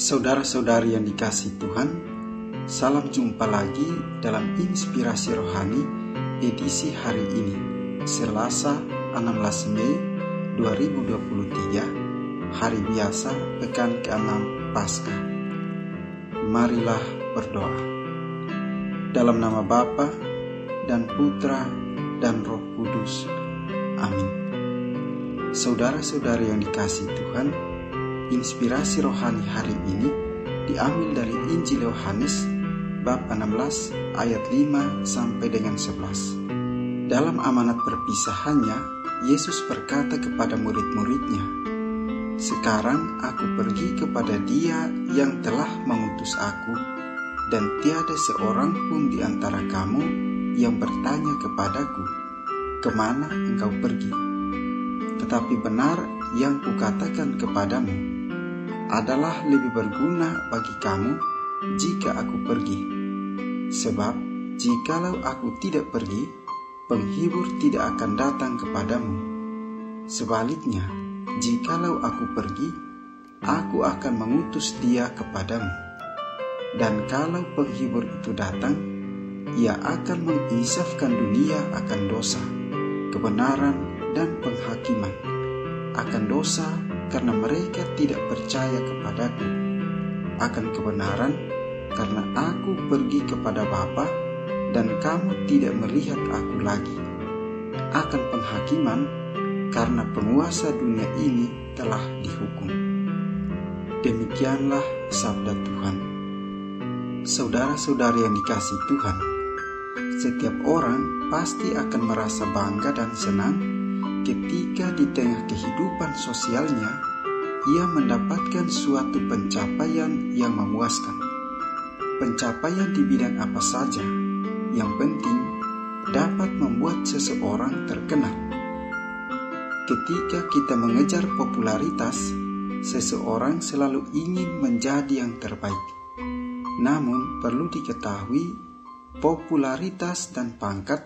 Saudara-saudari yang dikasihi Tuhan, salam jumpa lagi dalam Inspirasi Rohani edisi hari ini, Selasa 16 Mei 2023, hari biasa pekan ke-6 Paskah. Marilah berdoa. Dalam nama Bapa dan Putra dan Roh Kudus. Amin. Saudara-saudari yang dikasihi Tuhan, inspirasi rohani hari ini diambil dari Injil Yohanes bab 16 ayat 5 sampai dengan 11. Dalam amanat perpisahannya, Yesus berkata kepada murid-muridnya, "Sekarang aku pergi kepada Dia yang telah mengutus aku, dan tiada seorang pun di antara kamu yang bertanya kepadaku, 'Kemana engkau pergi?' Tetapi benar yang kukatakan kepadamu adalah lebih berguna bagi kamu jika aku pergi. Sebab jikalau aku tidak pergi, penghibur tidak akan datang kepadamu. Sebaliknya, jikalau aku pergi, aku akan mengutus Dia kepadamu. Dan kalau penghibur itu datang, Ia akan menginsafkan dunia akan dosa, kebenaran, dan penghakiman. Akan dosa karena mereka tidak percaya kepadaku, akan kebenaran karena aku pergi kepada Bapa dan kamu tidak melihat aku lagi, akan penghakiman karena penguasa dunia ini telah dihukum." Demikianlah sabda Tuhan. Saudara-saudari yang dikasihi Tuhan, setiap orang pasti akan merasa bangga dan senang ketika di tengah kehidupan sosialnya ia mendapatkan suatu pencapaian yang memuaskan. Pencapaian di bidang apa saja, yang penting dapat membuat seseorang terkenal. Ketika kita mengejar popularitas, seseorang selalu ingin menjadi yang terbaik. Namun perlu diketahui, popularitas dan pangkat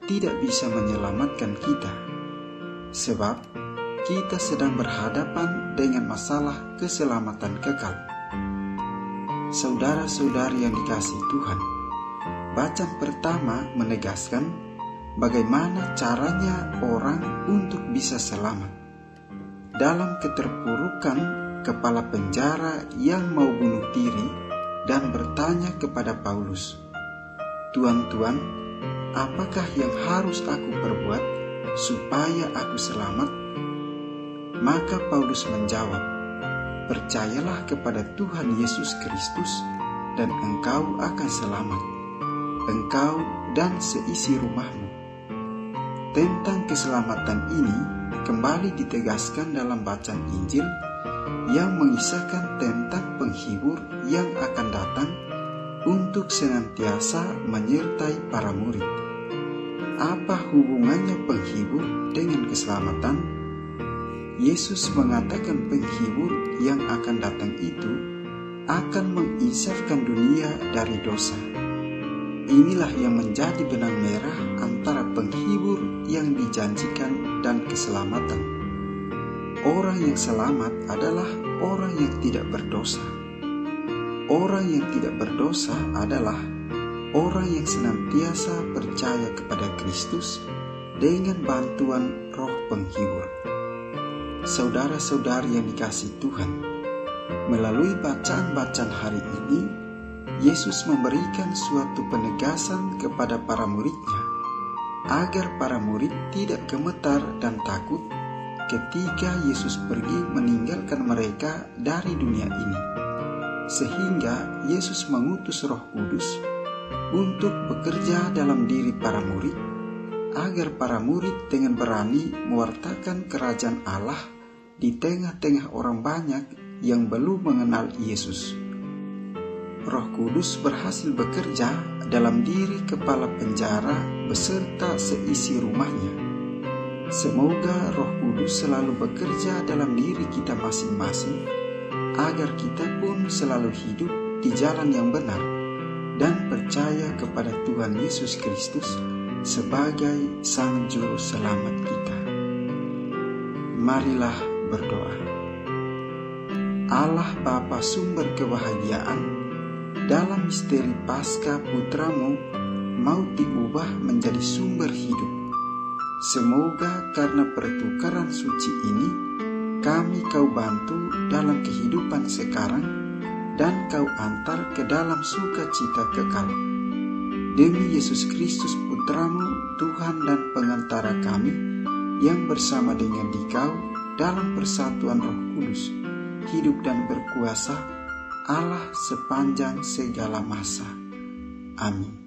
tidak bisa menyelamatkan kita. Sebab kita sedang berhadapan dengan masalah keselamatan kekal. Saudara-saudari yang dikasihi Tuhan, bacaan pertama menegaskan bagaimana caranya orang untuk bisa selamat. Dalam keterpurukan kepala penjara yang mau bunuh diri dan bertanya kepada Paulus, "Tuan-tuan, apakah yang harus aku perbuat supaya aku selamat?" Maka Paulus menjawab, "Percayalah kepada Tuhan Yesus Kristus dan engkau akan selamat, engkau dan seisi rumahmu." Tentang keselamatan ini kembali ditegaskan dalam bacaan Injil yang mengisahkan tentang penghibur yang akan datang untuk senantiasa menyertai para murid. Apa hubungannya penghibur dengan keselamatan? Yesus mengatakan penghibur yang akan datang itu akan menginsafkan dunia dari dosa. Inilah yang menjadi benang merah antara penghibur yang dijanjikan dan keselamatan. Orang yang selamat adalah orang yang tidak berdosa. Orang yang tidak berdosa adalah orang yang senantiasa percaya kepada Kristus dengan bantuan Roh Penghibur. Saudara-saudari yang dikasihi Tuhan, melalui bacaan-bacaan hari ini, Yesus memberikan suatu penegasan kepada para muridnya, agar para murid tidak gemetar dan takut ketika Yesus pergi meninggalkan mereka dari dunia ini. Sehingga Yesus mengutus Roh Kudus untuk bekerja dalam diri para murid, agar para murid dengan berani mewartakan kerajaan Allah di tengah-tengah orang banyak yang belum mengenal Yesus. Roh Kudus berhasil bekerja dalam diri kepala penjara beserta seisi rumahnya. Semoga Roh Kudus selalu bekerja dalam diri kita masing-masing, agar kita pun selalu hidup di jalan yang benar dan percaya kepada Tuhan Yesus Kristus sebagai Sang Juru Selamat kita. Marilah berdoa. Allah Bapa sumber kebahagiaan, dalam misteri Paskah Putramu mau diubah menjadi sumber hidup. Semoga karena pertukaran suci ini, kami Kau bantu dalam kehidupan sekarang, dan Kau antar ke dalam sukacita kekal. Demi Yesus Kristus Putramu, Tuhan dan Pengantara kami, yang bersama dengan Dikau dalam persatuan Roh Kudus, hidup dan berkuasa, Allah sepanjang segala masa. Amin.